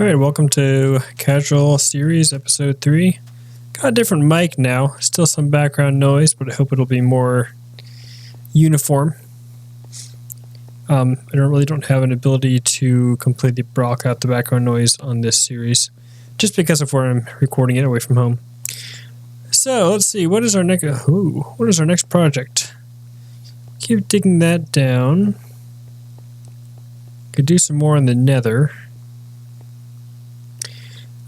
Alright, welcome to Casual Series Episode 3. Got a different mic now. Still some background noise, but I hope it'll be more uniform. I don't have an ability to completely block out the background noise on this series, just because of where I'm recording it away from home. So, let's see, what is our next project? Keep digging that down. Could do some more in the nether.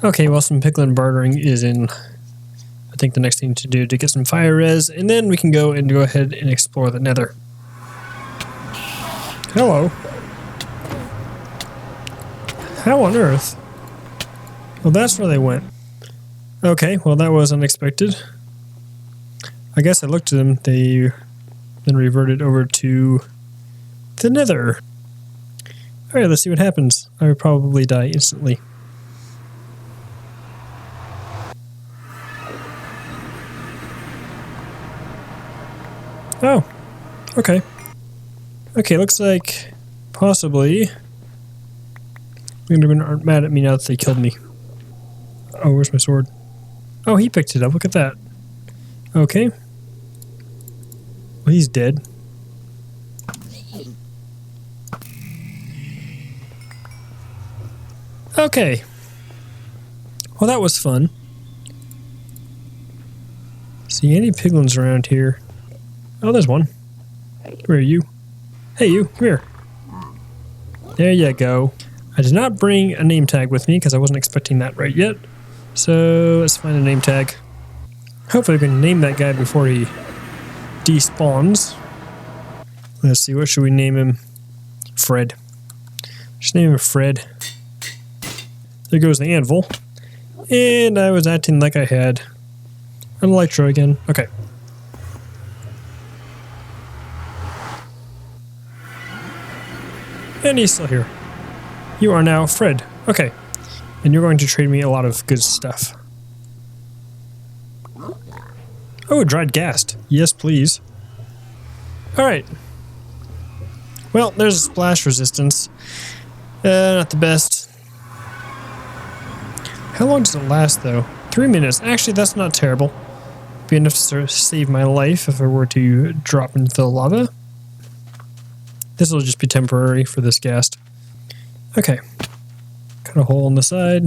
Okay, well, some Piglin bartering is in, I think, the next thing to do to get some fire res, and then we can go ahead and explore the nether. Hello. How on earth? Well, that's where they went. Okay, well, that was unexpected. I guess I looked at them. They then reverted over to the nether. Alright, let's see what happens. I would probably die instantly. Oh, okay. Okay, looks like possibly Endermen aren't mad at me now that they killed me. Oh, where's my sword? Oh, he picked it up. Look at that. Okay. Well, he's dead. Okay. Well, that was fun. See any piglins around here? Oh, there's one. Where are you? Hey, you. Come here. There you go. I did not bring a name tag with me because I wasn't expecting that right yet. So let's find a name tag. Hopefully I can name that guy before he despawns. Let's see, what should we name him? Fred. Just name him Fred. There goes the anvil. And I was acting like I had an electro again. Okay. And he's still here. You are now Fred. Okay. And you're going to trade me a lot of good stuff. Oh, dried ghast. Yes, please. Alright. Well, there's a splash resistance. Not the best. How long does it last, though? 3 minutes. Actually, that's not terrible. Be enough to sort of save my life if I were to drop into the lava. This will just be temporary for this ghast. Okay. Cut a hole in the side.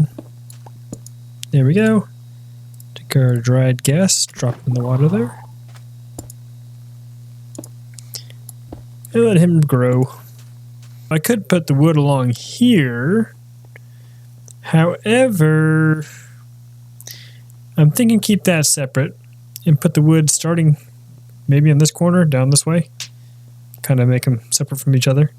There we go. Take our dried ghast, drop it in the water there. And let him grow. I could put the wood along here. However, I'm thinking keep that separate and put the wood starting maybe in this corner, down this way. Kind of make them separate from each other.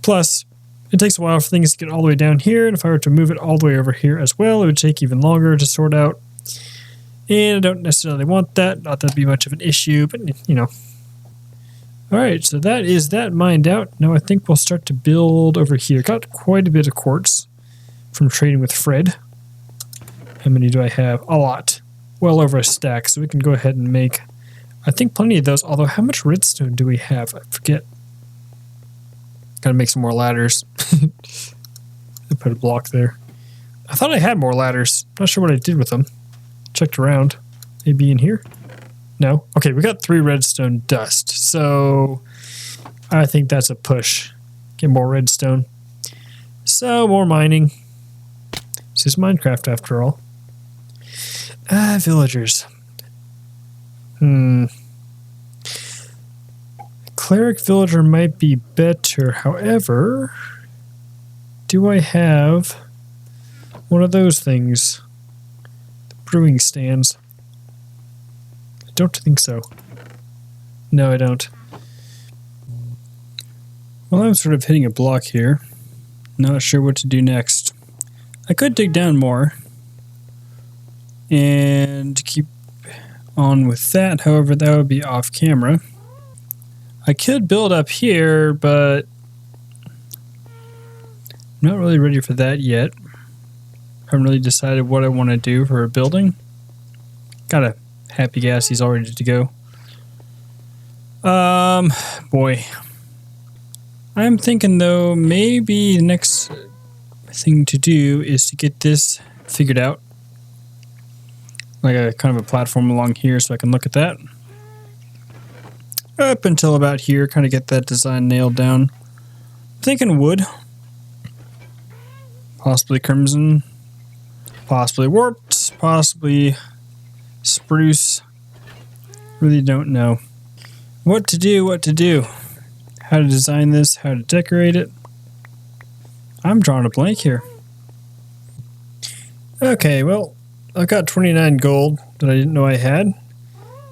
Plus, it takes a while for things to get all the way down here, and if I were to move it all the way over here as well, it would take even longer to sort out. And I don't necessarily want that. Not that it'd be much of an issue, but, you know. Alright, so that is that mined out. Now I think we'll start to build over here. Got quite a bit of quartz from trading with Fred. How many do I have? A lot. Well over a stack, so we can go ahead and make, I think, plenty of those. Although, how much redstone do we have? I forget. Gotta make some more ladders. I put a block there. I thought I had more ladders. Not sure what I did with them. Checked around. Maybe in here? No? Okay, we got 3 redstone dust. So, I think that's a push. Get more redstone. So, more mining. This is Minecraft after all. Villagers. Cleric villager might be better. However, do I have one of those things? The brewing stands. I don't think so. No, I don't. Well, I'm sort of hitting a block here. Not sure what to do next. I could dig down more and keep on with that. However, that would be off camera. I could build up here, but I'm not really ready for that yet. Haven't really decided what I want to do for a building. Got a happy gas, he's all ready to go. Boy. I'm thinking though, maybe the next thing to do is to get this figured out. Like a kind of a platform along here so I can look at that. Up until about here, kind of get that design nailed down. I'm thinking wood. Possibly crimson. Possibly warped. Possibly spruce. Really don't know. What to do, how to design this, how to decorate it. I'm drawing a blank here. Okay, well, I've got 29 gold that I didn't know I had.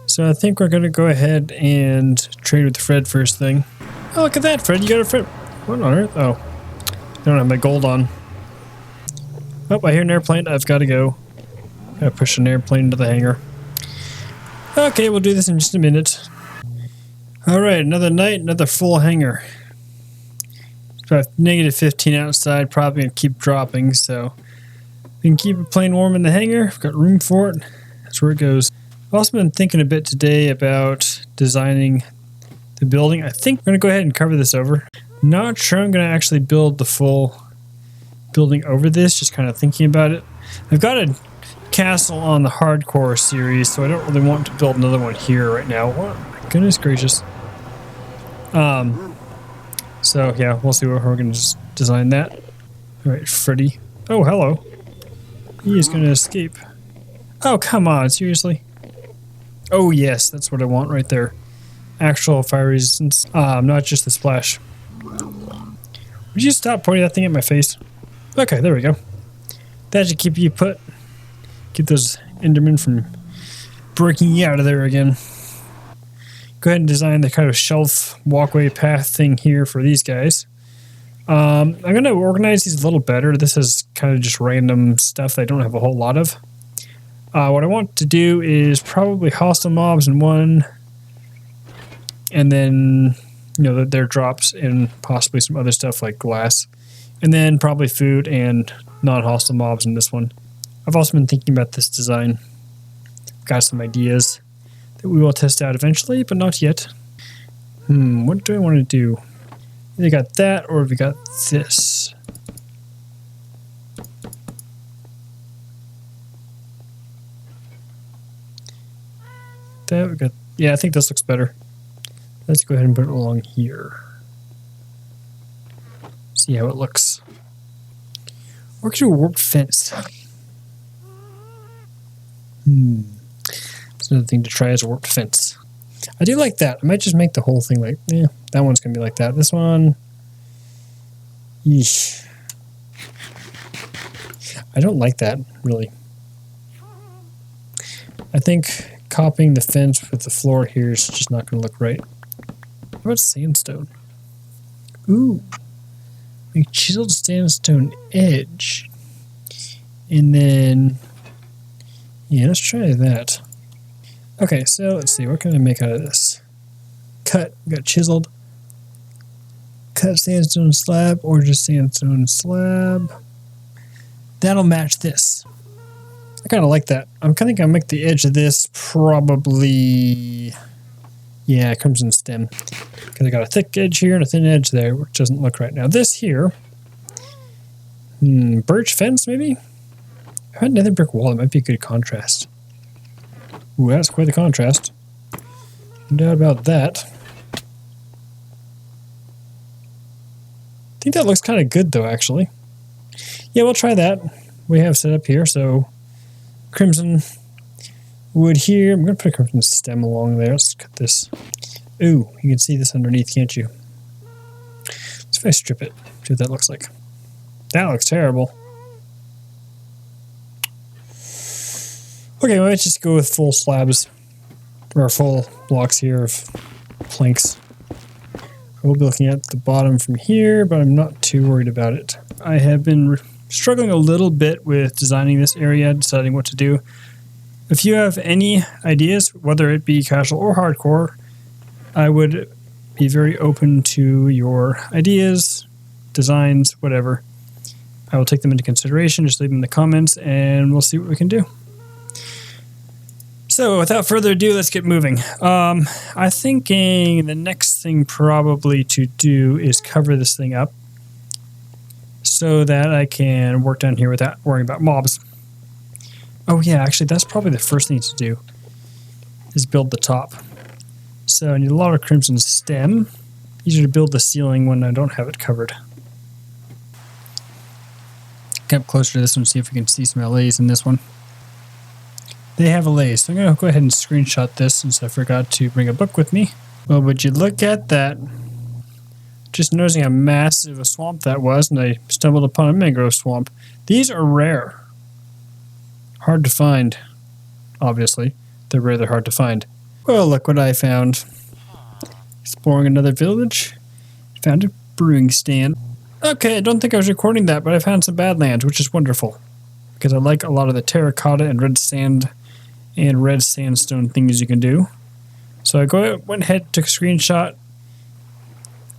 So I think we're going to go ahead and trade with Fred first thing. Oh, look at that, Fred. You got a Fred. What on earth? Oh, I don't have my gold on. Oh, I hear an airplane. I've got to go. Gotta push an airplane into the hangar. Okay, we'll do this in just a minute. Alright, another night, another full hangar. It's about negative 15 outside, probably going to keep dropping, so we can keep it plain warm in the hangar. We've got room for it. That's where it goes. I've also been thinking a bit today about designing the building. I think we're going to go ahead and cover this over. Not sure I'm going to actually build the full building over this, just kind of thinking about it. I've got a castle on the hardcore series, so I don't really want to build another one here right now. Oh, my goodness gracious. So yeah, we'll see what we're going to just design that. Alright, Freddy. Oh, hello. He is going to escape. Oh, come on, seriously? Oh, yes, that's what I want right there. Actual fire resistance, not just the splash. Would you stop pointing that thing at my face? Okay, there we go. That should keep you put. Keep those Endermen from breaking you out of there again. Go ahead and design the kind of shelf walkway path thing here for these guys. I'm going to organize these a little better. This is kind of just random stuff that I don't have a whole lot of. What I want to do is probably hostile mobs in one, and then, you know, their drops and possibly some other stuff like glass. And then probably food and non-hostile mobs in this one. I've also been thinking about this design. Got some ideas that we will test out eventually, but not yet. What do I want to do? Either got that or we got this. That we got. Yeah, I think this looks better. Let's go ahead and put it along here. See how it looks. Or could do a warped fence. That's another thing to try as a warped fence. I do like that. I might just make the whole thing like, that one's going to be like that. This one, yeesh. I don't like that, really. I think copying the fence with the floor here is just not going to look right. How about sandstone? Ooh. A chiseled sandstone edge. And then, yeah, let's try that. Okay, so let's see, what can I make out of this? Cut, we got chiseled. Cut sandstone slab or just sandstone slab. That'll match this. I kind of like that. I'm kind of going to make the edge of this probably, yeah, crimson stem. Because I got a thick edge here and a thin edge there, which doesn't look right. Now this here, birch fence maybe? I had another brick wall, it might be a good contrast. Ooh, that's quite the contrast. No doubt about that. I think that looks kind of good though, actually. Yeah, we'll try that. We have set up here, so crimson wood here. I'm going to put a crimson stem along there. Let's cut this. Ooh, you can see this underneath, can't you? Let's if I strip it, see what that looks like. That looks terrible. Okay, well, let's just go with full slabs, or full blocks here of planks. We'll be looking at the bottom from here, but I'm not too worried about it. I have been struggling a little bit with designing this area, deciding what to do. If you have any ideas, whether it be casual or hardcore, I would be very open to your ideas, designs, whatever. I will take them into consideration. Just leave them in the comments, and we'll see what we can do. So without further ado, let's get moving. I'm thinking the next thing probably to do is cover this thing up so that I can work down here without worrying about mobs. Oh yeah, actually that's probably the first thing to do is build the top. So I need a lot of crimson stem. Easier to build the ceiling when I don't have it covered. Get up closer to this one, see if we can see some LAs in this one. They have LAs, so I'm going to go ahead and screenshot this since I forgot to bring a book with me. Well, would you look at that? Just noticing how massive a swamp that was, and I stumbled upon a mangrove swamp. These are rare. Hard to find, obviously. They're rare, they're hard to find. Well, look what I found. Exploring another village. Found a brewing stand. Okay, I don't think I was recording that, but I found some badlands, which is wonderful. Because I like a lot of the terracotta and red sand and red sandstone things you can do. So I went ahead, took a screenshot,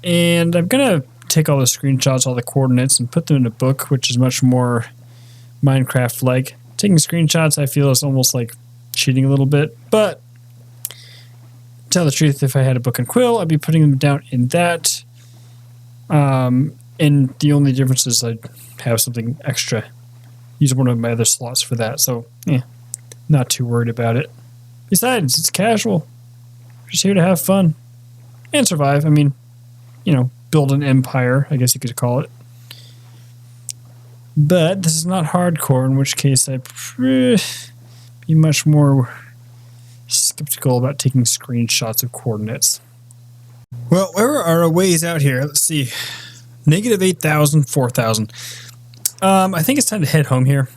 and I'm going to take all the screenshots, all the coordinates, and put them in a book, which is much more Minecraft-like. Taking screenshots, I feel, is almost like cheating a little bit, but to tell the truth, if I had a book and quill, I'd be putting them down in that. And the only difference is I'd have something extra. Use one of my other slots for that, so yeah, not too worried about it. Besides, it's casual. Just here to have fun and survive. I mean, you know, build an empire, I guess you could call it. But this is not hardcore, in which case I'd be much more skeptical about taking screenshots of coordinates. Well, where are our ways out here? Let's see. Negative 8,000, 4,000. I think it's time to head home here.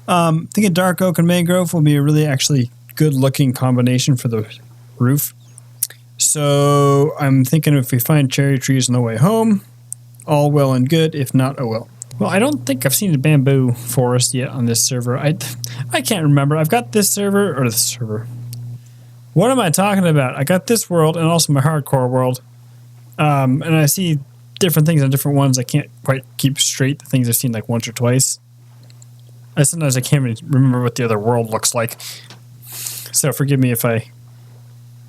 I think a dark oak and mangrove will be a really actually good looking combination for the roof. So I'm thinking if we find cherry trees on the way home, all well and good. If not, oh well. Well, I don't think I've seen a bamboo forest yet on this server. I can't remember. I've got this server, or this server. What am I talking about? I got this world and also my hardcore world. And I see different things on different ones. I can't quite keep straight the things I've seen like once or twice. Sometimes I can't even remember what the other world looks like. So forgive me if I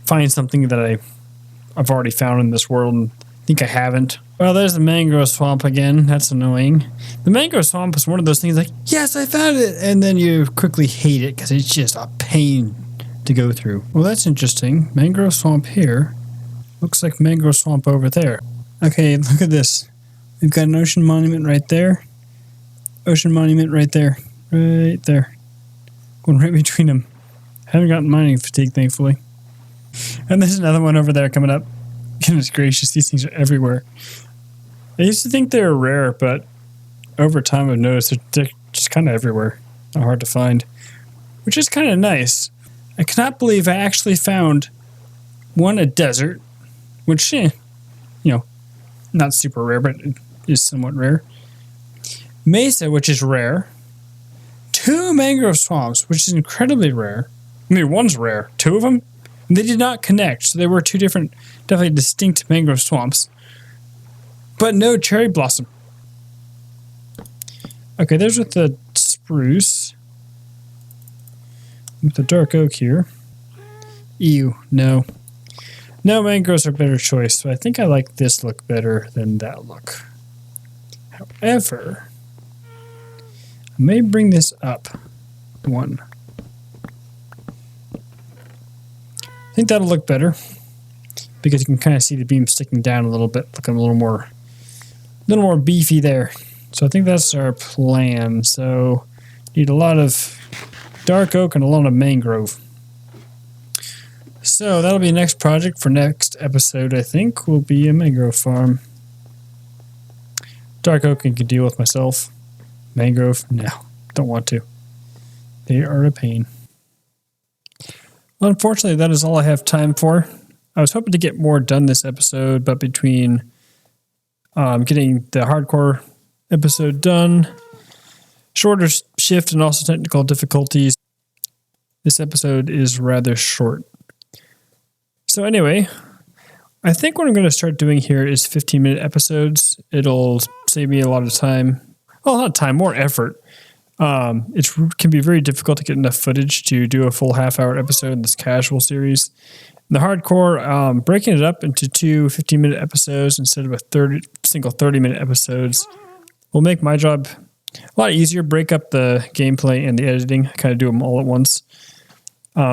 find something that I've already found in this world and think I haven't. Well, there's the mangrove swamp again. That's annoying. The mangrove swamp is one of those things like, yes, I found it! And then you quickly hate it because it's just a pain to go through. Well, that's interesting. Mangrove swamp here. Looks like mangrove swamp over there. Okay, look at this. We've got an ocean monument right there. Ocean monument right there. Right there. Going right between them. Haven't gotten mining fatigue, thankfully. And there's another one over there coming up. Goodness gracious, these things are everywhere. I used to think they were rare, but over time I've noticed they're just kind of everywhere. Not hard to find. Which is kind of nice. I cannot believe I actually found, one, a desert, which, you know, not super rare, but it is somewhat rare. Mesa, which is rare. 2 mangrove swamps, which is incredibly rare. I mean, one's rare. 2 of them? They did not connect, so they were 2 different, definitely distinct mangrove swamps. But no cherry blossom. Okay, there's with the spruce. With the dark oak here. Ew, no. No, mangroves are a better choice, so I think I like this look better than that look. However, I may bring this up 1. I think that'll look better because you can kind of see the beam sticking down a little bit, looking a little more beefy there. So I think that's our plan. So need a lot of dark oak and a lot of mangrove. So that'll be next project for next episode, I think, will be a mangrove farm. Dark oak I can deal with myself. Mangrove, no, don't want to. They are a pain. Well, unfortunately, that is all I have time for. I was hoping to get more done this episode, but between getting the hardcore episode done, shorter shift, and also technical difficulties, this episode is rather short. So anyway, I think what I'm going to start doing here is 15-minute episodes. It'll save me a lot of time. Well, not time, more effort. It can be very difficult to get enough footage to do a full half-hour episode in this casual series. In the hardcore, breaking it up into 2 15-minute episodes instead of a single 30-minute episodes will make my job a lot easier. Break up the gameplay and the editing. I kind of do them all at once.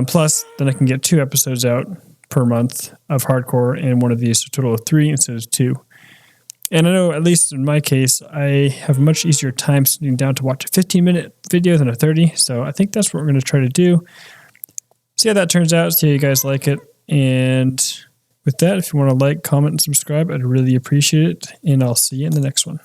Plus, then I can get 2 episodes out per month of hardcore and one of these, so a total of 3 instead of 2. And I know, at least in my case, I have a much easier time sitting down to watch a 15-minute video than a 30. So I think that's what we're going to try to do. See how that turns out. See how you guys like it. And with that, if you want to like, comment, and subscribe, I'd really appreciate it. And I'll see you in the next one.